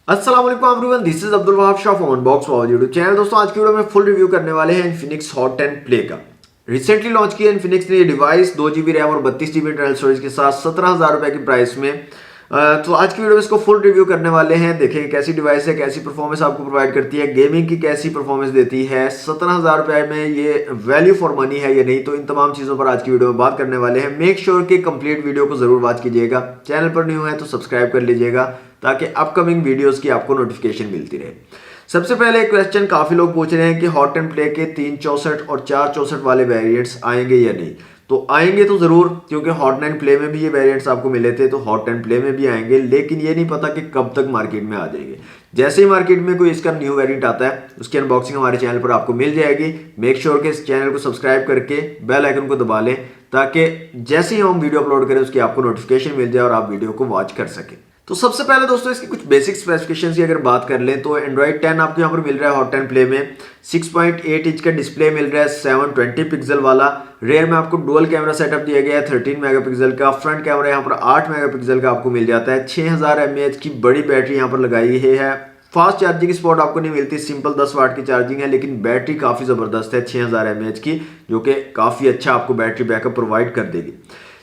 अस्सलाम वालेकुम everyone, this is Abdul Wahab Shah from unbox wow YouTube channel. दोस्तों आज की वीडियो में फुल रिव्यू करने वाले हैं इन्फिनिक्स हॉट 10 प्ले का। रिसेंटली लॉन्च किया इन्फिनिक्स ने ये डिवाइस 2 GB रैम और 32 GB इंटरनल स्टोरेज के साथ 17,000 रुपए की प्राइस में। तो आज की वीडियो में इसको फुल रिव्यू करने वाले हैं। देखेंगे कैसी डिवाइस है, कैसी परफॉर्मेंस आपको प्रोवाइड करती है, गेमिंग की कैसी परफॉर्मेंस देती है, 17,000 रुपए में ये वैल्यू फॉर मनी है या नहीं। तो इन तमाम चीज़ों पर आज की वीडियो में बात करने वाले हैं। मेक श्योर कि कंप्लीट वीडियो को जरूर वॉच कीजिएगा। चैनल पर न्यू है तो सब्सक्राइब कर लीजिएगा ताकि अपकमिंग वीडियोस की आपको नोटिफिकेशन मिलती रहे। सबसे पहले एक क्वेश्चन काफी लोग पूछ रहे हैं कि हॉट 10 प्ले के 364 और 464 वाले वेरिएंट्स आएंगे या नहीं। तो आएंगे तो जरूर, क्योंकि हॉट 9 प्ले में भी ये वेरिएंट्स आपको मिले थे, तो हॉट 10 प्ले में भी आएंगे, लेकिन ये नहीं पता कि कब तक मार्केट में आ जाएंगे। जैसे ही मार्केट में कोई इसका न्यू वेरिएंट आता है उसकी अनबॉक्सिंग हमारे चैनल पर आपको मिल जाएगी। मेक श्योर के इस चैनल को सब्सक्राइब करके बेल आइकन को दबा लें ताकि जैसे ही हम वीडियो अपलोड करें उसकी आपको नोटिफिकेशन मिल जाए और आप वीडियो को वॉच कर सकें। तो सबसे पहले दोस्तों इसकी कुछ बेसिक स्पेसिफिकेशंस की अगर बात कर लें तो एंड्रॉइड 10 आपको यहाँ पर मिल रहा है हॉट 10 प्ले में। 6.8 इंच का डिस्प्ले मिल रहा है, 720 पिक्सल वाला। रेयर में आपको डुअल कैमरा सेटअप दिया गया है 13 मेगापिक्सल का। फ्रंट कैमरा यहाँ पर 8 मेगापिक्सल का आपको मिल जाता है। 6000 mAh की बड़ी बैटरी यहाँ पर लगाई है। फास्ट चार्जिंग स्पॉट आपको नहीं मिलती, सिंपल 10 वाट की चार्जिंग है, लेकिन बैटरी काफी जबरदस्त है 6000 mAh की, जो कि काफी अच्छा आपको बैटरी बैकअप प्रोवाइड कर देगी।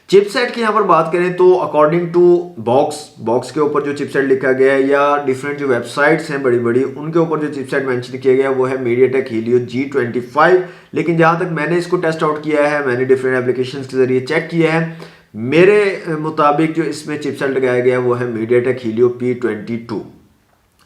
चिपसेट की यहाँ पर बात करें तो अकॉर्डिंग टू बॉक्स के ऊपर जो चिपसेट लिखा गया है या डिफरेंट जो वेबसाइट्स हैं बड़ी बड़ी उनके ऊपर जो चिपसेट मेंशन किया गया है वो है मीडियाटेक हीलियो G25। लेकिन जहाँ तक मैंने इसको टेस्ट आउट किया है, मैंने डिफरेंट एप्लीकेशंस के जरिए चेक किया है, मेरे मुताबिक जो इसमें चिपसेट लगाया गया है वो है मीडियाटेक हीलियो P22।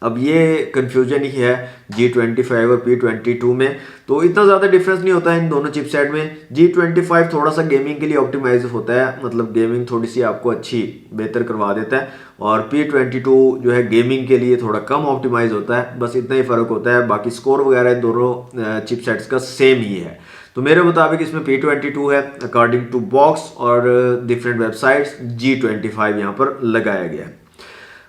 अब ये कंफ्यूजन ही है G25 और P22 में, तो इतना ज़्यादा डिफरेंस नहीं होता है इन दोनों चिपसेट में। G25 थोड़ा सा गेमिंग के लिए ऑप्टिमाइज होता है, मतलब गेमिंग थोड़ी सी आपको अच्छी बेहतर करवा देता है, और P22 जो है गेमिंग के लिए थोड़ा कम ऑप्टिमाइज होता है। बस इतना ही फ़र्क होता है, बाकी स्कोर वगैरह इन दोनों चिपसेट्स का सेम ही है। तो मेरे मुताबिक इसमें P22 है अकॉर्डिंग टू बॉक्स, और डिफरेंट वेबसाइट्स G25 यहाँ पर लगाया गया है।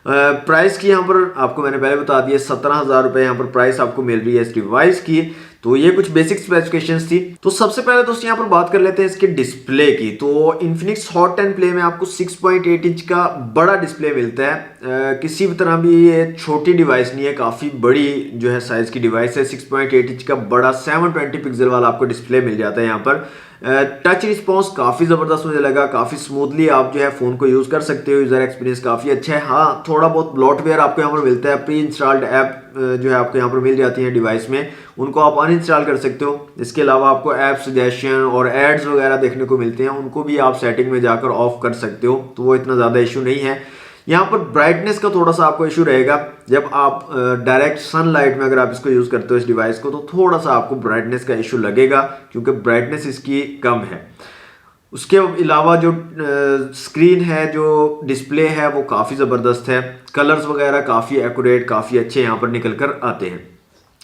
प्राइस की यहाँ पर आपको मैंने पहले बता दिया, 17,000 रुपये यहाँ पर प्राइस आपको मिल रही है इस डिवाइस की। तो ये कुछ बेसिक स्पेसिफिकेशंस थी। तो सबसे पहले दोस्तों यहाँ पर बात कर लेते हैं इसके डिस्प्ले की। तो इन्फिनिक्स हॉट 10 प्ले में आपको 6.8 इंच का बड़ा डिस्प्ले मिलता है। किसी भी तरह भी ये छोटी डिवाइस नहीं है, काफ़ी बड़ी जो है साइज़ की डिवाइस है। 6.8 इंच का बड़ा 720 पिक्सल वाला आपको डिस्प्ले मिल जाता है यहाँ पर। टच रिस्पॉन्स काफ़ी ज़बरदस्त मुझे लगा, काफ़ी स्मूथली आप जो है फ़ोन को यूज़ कर सकते हो। यूज़र एक्सपीरियंस काफ़ी अच्छा है। हाँ, थोड़ा बहुत ब्लॉटवेयर आपको यहाँ पर मिलता है, प्री इंस्टॉल्ड ऐप जो है आपको यहाँ पर मिल जाती है डिवाइस में, उनको आप अनइंस्टॉल कर सकते हो। इसके अलावा आपको ऐप सजेशन और एड्स वगैरह देखने को मिलते हैं, उनको भी आप सेटिंग में जाकर ऑफ कर सकते हो, तो वो इतना ज़्यादा इशू नहीं है। यहाँ पर ब्राइटनेस का थोड़ा सा आपको इशू रहेगा, जब आप डायरेक्ट सनलाइट में अगर आप इसको यूज़ करते हो इस डिवाइस को, तो थोड़ा सा आपको ब्राइटनेस का इशू लगेगा, क्योंकि ब्राइटनेस इसकी कम है। उसके अलावा जो स्क्रीन है, जो डिस्प्ले है, वो काफ़ी ज़बरदस्त है। कलर्स वगैरह काफ़ी एक्यूरेट, काफ़ी अच्छे यहाँ पर निकल कर आते हैं।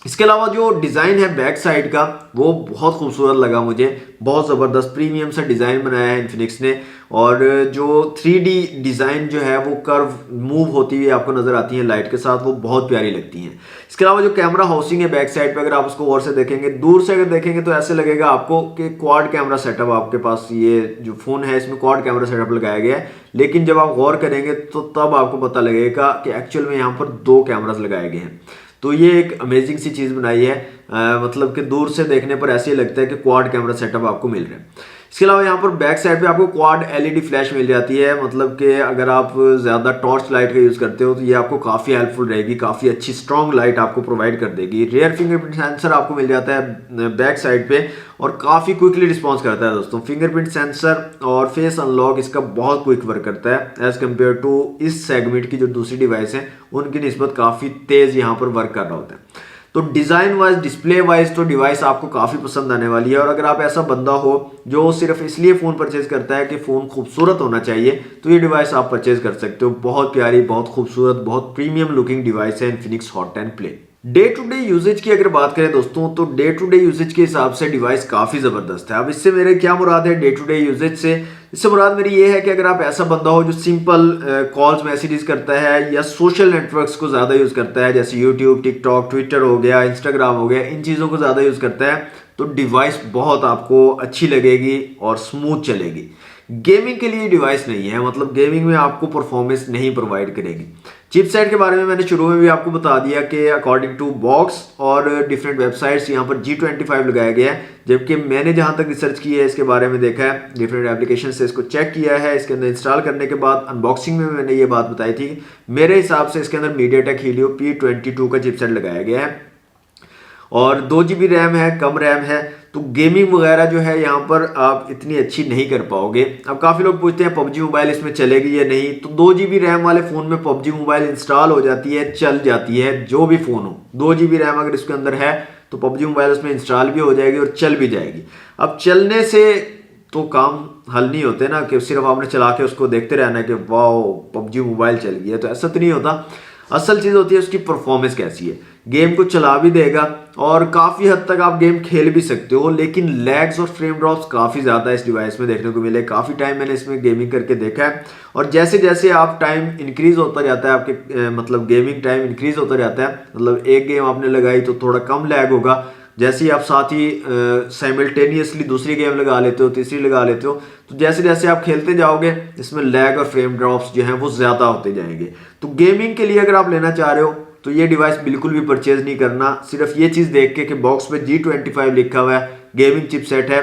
इसके अलावा जो डिज़ाइन है बैक साइड का, वो बहुत खूबसूरत लगा मुझे। बहुत ज़बरदस्त प्रीमियम सा डिज़ाइन बनाया है इन्फिनिक्स ने, और जो 3D डिज़ाइन जो है वो कर्व मूव होती हुई आपको नज़र आती है लाइट के साथ, वो बहुत प्यारी लगती हैं। इसके अलावा जो कैमरा हाउसिंग है बैक साइड पे, अगर आप उसको और से देखेंगे, दूर से अगर देखेंगे तो ऐसे लगेगा आपको कि क्वाड कैमरा सेटअप आपके पास, ये जो फ़ोन है इसमें क्वाड कैमरा सेटअप लगाया गया है। लेकिन जब आप गौर करेंगे तो तब आपको पता लगेगा कि एक्चुअल में यहाँ पर 2 कैमरास लगाए गए हैं। तो ये एक अमेजिंग सी चीज़ बनाई है। मतलब कि दूर से देखने पर ऐसे ही लगता है कि क्वाड कैमरा सेटअप आपको मिल रहा है। इसके अलावा यहाँ पर बैक साइड पे आपको क्वाड LED फ्लैश मिल जाती है, मतलब कि अगर आप ज़्यादा टॉर्च लाइट का यूज़ करते हो तो ये आपको काफ़ी हेल्पफुल रहेगी, काफ़ी अच्छी स्ट्रॉन्ग लाइट आपको प्रोवाइड कर देगी। रियर फिंगरप्रिंट सेंसर आपको मिल जाता है बैक साइड पे, और काफ़ी क्विकली रिस्पॉन्स करता है दोस्तों। फिंगरप्रिंट सेंसर और फेस अनलॉक इसका बहुत क्विक वर्क करता है एज़ कम्पेयर टू इस सेगमेंट की जो दूसरी डिवाइस है उनकी निस्बत काफ़ी तेज़ यहाँ पर वर्क कर रहा होता है। तो डिज़ाइन वाइज, डिस्प्ले वाइज तो डिवाइस आपको काफ़ी पसंद आने वाली है। और अगर आप ऐसा बंदा हो जो सिर्फ इसलिए फ़ोन परचेज करता है कि फ़ोन खूबसूरत होना चाहिए, तो ये डिवाइस आप परचेज कर सकते हो। बहुत प्यारी, बहुत खूबसूरत, बहुत प्रीमियम लुकिंग डिवाइस है Infinix Hot 10 Play. Day to day usage की अगर बात करें दोस्तों, तो डे टू डे यूजेज के हिसाब से डिवाइस काफ़ी ज़बरदस्त है। अब इससे मेरे क्या मुराद है डे टू डे यूजेज से? इससे मुराद मेरी ये है कि अगर आप ऐसा बंदा हो जो सिंपल कॉल्स मैसेजेस करता है या सोशल नेटवर्क्स को ज़्यादा यूज़ करता है, जैसे यूट्यूब, टिकटॉक, ट्विटर हो गया, इंस्टाग्राम हो गया, इन चीज़ों को ज़्यादा यूज़ करता है, तो डिवाइस बहुत आपको अच्छी लगेगी और स्मूथ चलेगी। गेमिंग के लिए डिवाइस नहीं है, मतलब गेमिंग में आपको परफॉर्मेंस नहीं प्रोवाइड करेगी। चिपसेट के बारे में मैंने शुरू में भी आपको बता दिया कि अकॉर्डिंग टू बॉक्स और डिफरेंट वेबसाइट्स यहाँ पर G25 लगाया गया है, जबकि मैंने जहाँ तक रिसर्च की है इसके बारे में देखा है, डिफरेंट एप्लीकेशन से इसको चेक किया है, इसके अंदर इंस्टॉल करने के बाद अनबॉक्सिंग में मैंने ये बात बताई थी। मेरे हिसाब से इसके अंदर MediaTek Helio P22 का चिपसेट लगाया गया है और 2 GB रैम है, कम रैम है, तो गेमिंग वगैरह जो है यहाँ पर आप इतनी अच्छी नहीं कर पाओगे। अब काफ़ी लोग पूछते हैं PUBG मोबाइल इसमें चलेगी या नहीं, तो 2 GB रैम वाले फ़ोन में PUBG मोबाइल इंस्टॉल हो जाती है, चल जाती है, जो भी फ़ोन हो 2 GB रैम अगर इसके अंदर है तो PUBG मोबाइल उसमें इंस्टॉल भी हो जाएगी और चल भी जाएगी। अब चलने से तो काम हल नहीं होते ना कि सिर्फ आपने चला के उसको देखते रहना है कि वाह PUBG मोबाइल चल गया, तो ऐसा तो नहीं होता। असल चीज़ होती है उसकी परफॉर्मेंस कैसी है, गेम को चला भी देगा और काफ़ी हद तक आप गेम खेल भी सकते हो, लेकिन लैग्स और फ्रेम ड्रॉप्स काफ़ी ज़्यादा इस डिवाइस में देखने को मिले। काफ़ी टाइम मैंने इसमें गेमिंग करके देखा है और जैसे जैसे आप टाइम इंक्रीज़ होता जाता है, आपके मतलब गेमिंग टाइम इंक्रीज़ होता जाता है, मतलब एक गेम आपने लगाई तो थोड़ा कम लैग होगा, जैसे ही आप साथ ही साइमल्टेनियसली दूसरी गेम लगा लेते हो, तीसरी लगा लेते हो, तो जैसे जैसे आप खेलते जाओगे इसमें लैग और फ्रेम ड्रॉप्स जो हैं वो ज़्यादा होते जाएंगे। तो गेमिंग के लिए अगर आप लेना चाह रहे हो तो ये डिवाइस बिल्कुल भी परचेज नहीं करना। सिर्फ ये चीज़ देख के कि बॉक्स पे G25 लिखा हुआ है, गेमिंग चिपसेट है,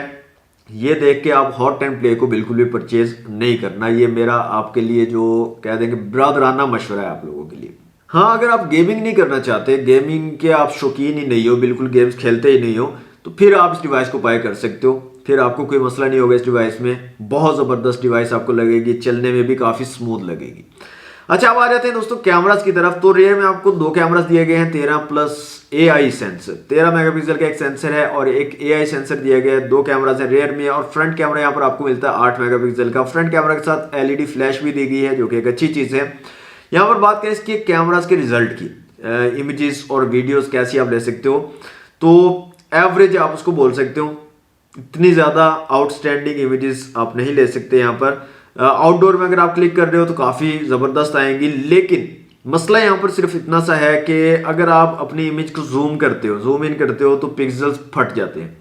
ये देख के आप हॉट एंड प्ले को बिल्कुल भी परचेज नहीं करना। ये मेरा आपके लिए जो कह देंगे ब्रादराना मशवरा है आप लोगों के लिए। हाँ, अगर आप गेमिंग नहीं करना चाहते, गेमिंग के आप शौकीन ही नहीं हो, बिल्कुल गेम्स खेलते ही नहीं हो, तो फिर आप इस डिवाइस को बाय कर सकते हो, फिर आपको कोई मसला नहीं होगा। इस डिवाइस में बहुत ज़बरदस्त डिवाइस आपको लगेगी, चलने में भी काफ़ी स्मूथ लगेगी। अच्छा, अब आ जाते हैं दोस्तों कैमरास की तरफ। तो रेयर में आपको 2 कैमरास दिए गए हैं, 13+ AI सेंसर, 13 मेगापिक्सल का एक सेंसर है और एक AI सेंसर दिया गया है। 2 कैमरास है रेयर में और फ्रंट कैमरा यहाँ पर आपको मिलता है 8 मेगापिक्सल का। फ्रंट कैमरा के साथ LED फ्लैश भी दी गई है, जो कि एक अच्छी चीज़ है। यहाँ पर बात करें इसके कैमरास के रिजल्ट की, इमेजेस और वीडियोस कैसी आप ले सकते हो, तो एवरेज आप उसको बोल सकते हो। इतनी ज़्यादा आउटस्टैंडिंग इमेजेस आप नहीं ले सकते यहाँ पर। आउटडोर में अगर आप क्लिक कर रहे हो तो काफ़ी ज़बरदस्त आएंगी, लेकिन मसला यहाँ पर सिर्फ इतना सा है कि अगर आप अपनी इमेज को जूम इन करते हो तो पिक्सल्स फट जाते हैं।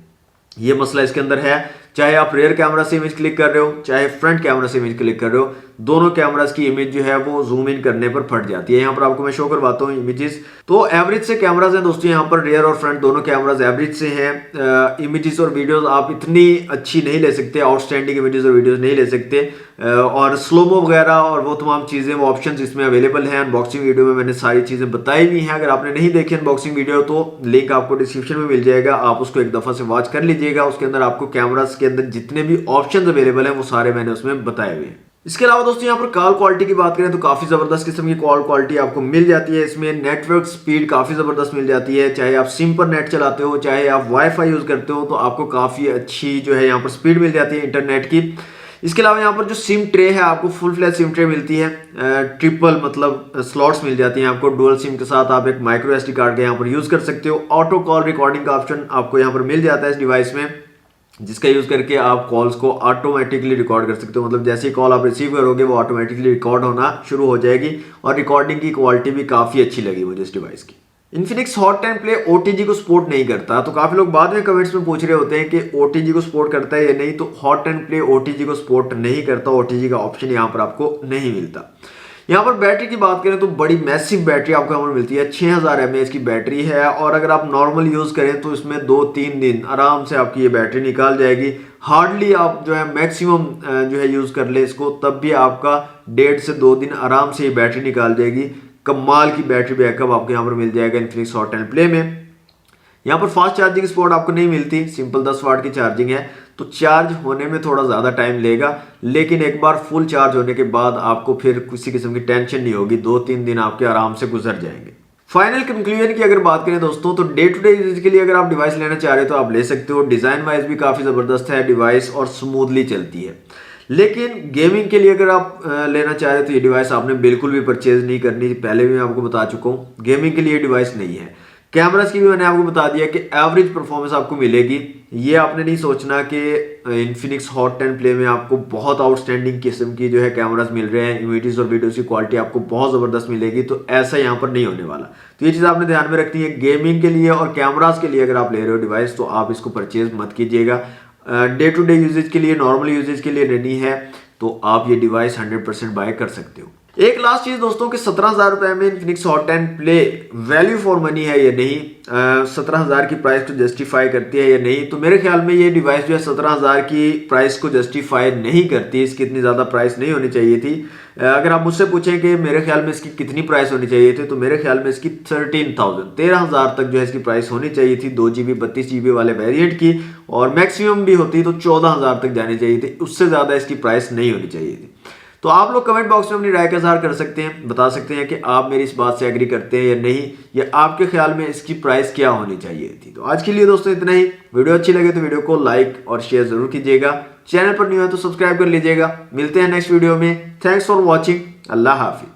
ये मसला इसके अंदर है, चाहे आप रेयर कैमरा से इमेज क्लिक कर रहे हो, चाहे फ्रंट कैमरा से इमेज क्लिक कर रहे हो, दोनों कैमरास की इमेज जो है वो जूम इन करने पर फट जाती है। यहाँ पर आपको मैं शो करवाता हूँ इमेजेस। तो एवरेज से कैमरास हैं दोस्तों, यहाँ पर रेयर और फ्रंट दोनों कैमरास एवरेज से हैं। इमेजेस और वीडियोस आप इतनी अच्छी नहीं ले सकते, आउटस्टैंडिंग इमेजेस और वीडियोस नहीं ले सकते, और स्लोमो वगैरह और वो तमाम चीज़ें, वो ऑप्शंस इसमें अवेलेबल हैं। अनबॉक्सिंग वीडियो में मैंने सारी चीज़ें बताई हुई हैं। अगर आपने नहीं देखी अनबॉक्सिंग वीडियो तो लिंक आपको डिस्क्रिप्शन में मिल जाएगा, आप उसको एक दफ़ा से वॉच कर लीजिएगा। उसके अंदर आपको कैमरास के अंदर जितने भी ऑप्शंस अवेलेबल हैं वो सारे मैंने उसमें बताए हुए हैं। इसके अलावा दोस्तों यहाँ पर कॉल क्वालिटी की बात करें तो काफ़ी ज़बरदस्त किस्म की कॉल क्वालिटी आपको मिल जाती है। इसमें नेटवर्क स्पीड काफ़ी ज़बरदस्त मिल जाती है, चाहे आप सिम पर नेट चलाते हो, चाहे आप वाईफाई यूज़ करते हो, तो आपको काफ़ी अच्छी जो है यहाँ पर स्पीड मिल जाती है इंटरनेट की। इसके अलावा यहाँ पर जो सिम ट्रे है, आपको फुल फ्लैश सिम ट्रे मिलती है, ट्रिपल मतलब स्लॉट्स मिल जाती हैं आपको। डुअल सिम के साथ आप एक माइक्रो SD कार्ड का यहाँ पर यूज़ कर सकते हो। ऑटो कॉल रिकॉर्डिंग का ऑप्शन आपको यहाँ पर मिल जाता है इस डिवाइस में, जिसका यूज़ करके आप कॉल्स को ऑटोमेटिकली रिकॉर्ड कर सकते हो। मतलब जैसे ही कॉल आप रिसीव करोगे वो ऑटोमेटिकली रिकॉर्ड होना शुरू हो जाएगी, और रिकॉर्डिंग की क्वालिटी भी काफ़ी अच्छी लगी मुझे इस डिवाइस की। Infinix hot and play OTG को सपोर्ट नहीं करता, तो काफ़ी लोग बाद में कमेंट्स में पूछ रहे होते हैं कि OTG को सपोर्ट करता है या नहीं। तो हॉट एंड प्ले OTG को सपोर्ट नहीं करता, OTG का ऑप्शन यहाँ पर आपको नहीं मिलता। यहाँ पर बैटरी की बात करें तो बड़ी मैसिव बैटरी आपको यहाँ पर मिलती है, 6000 mAh की बैटरी है, और अगर आप नॉर्मल यूज़ करें तो इसमें 2-3 दिन आराम से आपकी ये बैटरी निकाल जाएगी। हार्डली आप जो है मैक्सिमम जो है यूज़ कर ले इसको, तब भी आपका 1.5 से 2 दिन आराम से ये बैटरी निकाल जाएगी। कमाल की बैटरी बैकअप आपको यहाँ पर मिल जाएगा इन्फिनिक्स हॉट एंड प्ले में। यहाँ पर फास्ट चार्जिंग सपोर्ट आपको नहीं मिलती, सिंपल 10 वाट की चार्जिंग है, तो चार्ज होने में थोड़ा ज़्यादा टाइम लेगा, लेकिन एक बार फुल चार्ज होने के बाद आपको फिर किसी किस्म की टेंशन नहीं होगी, 2-3 दिन आपके आराम से गुजर जाएंगे। फाइनल कंक्लूजन की अगर बात करें दोस्तों, तो डे टू डे यूज के लिए अगर आप डिवाइस लेना चाह रहे हो तो आप ले सकते हो। डिज़ाइन वाइज भी काफ़ी ज़बरदस्त है डिवाइस और स्मूथली चलती है, लेकिन गेमिंग के लिए अगर आप लेना चाह रहे हो तो ये डिवाइस आपने बिल्कुल भी परचेज नहीं करनी। पहले भी मैं आपको बता चुका हूँ, गेमिंग के लिए डिवाइस नहीं है। कैमरास की भी मैंने आपको बता दिया कि एवरेज परफॉर्मेंस आपको मिलेगी। ये आपने नहीं सोचना कि इन्फिनिक्स हॉट एंड प्ले में आपको बहुत आउटस्टैंडिंग किस्म की जो है कैमरास मिल रहे हैं, इमेजेस और वीडियोस की क्वालिटी आपको बहुत ज़बरदस्त मिलेगी, तो ऐसा यहाँ पर नहीं होने वाला। तो ये चीज़ आपने ध्यान में रखनी है। गेमिंग के लिए और कैमरास के लिए अगर आप ले रहे हो डिवाइस तो आप इसको परचेज मत कीजिएगा। डे टू डे यूजेज के लिए, नॉर्मल यूजेज के लिए लेनी है तो आप ये डिवाइस 100% बाय कर सकते हो। एक लास्ट चीज दोस्तों कि 17,000 रुपए में Infinix Hot 10 play value for money है या नहीं, 17,000 की प्राइस को जस्टिफाई करती है या नहीं। तो मेरे ख्याल में ये डिवाइस जो है 17,000 की प्राइस को जस्टिफाई नहीं करती, इसकी इतनी ज़्यादा प्राइस नहीं होनी चाहिए थी। अगर आप मुझसे पूछें कि मेरे ख्याल में इसकी कितनी प्राइस होनी चाहिए थी, तो मेरे ख्याल में इसकी 13,000 तक जो है इसकी प्राइस होनी चाहिए थी 2 GB 32 GB वाले वेरिएंट की, और मैक्सिमम भी होती तो 14,000 तक जानी चाहिए थी, उससे ज़्यादा इसकी प्राइस नहीं होनी चाहिए थी। तो आप लोग कमेंट बॉक्स में अपनी राय का इज़हार कर सकते हैं, बता सकते हैं कि आप मेरी इस बात से एग्री करते हैं या नहीं, या आपके ख्याल में इसकी प्राइस क्या होनी चाहिए थी। तो आज के लिए दोस्तों इतना ही। वीडियो अच्छी लगे तो वीडियो को लाइक और शेयर जरूर कीजिएगा, चैनल पर न्यू है तो सब्सक्राइब कर लीजिएगा। मिलते हैं नेक्स्ट वीडियो में। Thanks for watching. Allah Hafiz.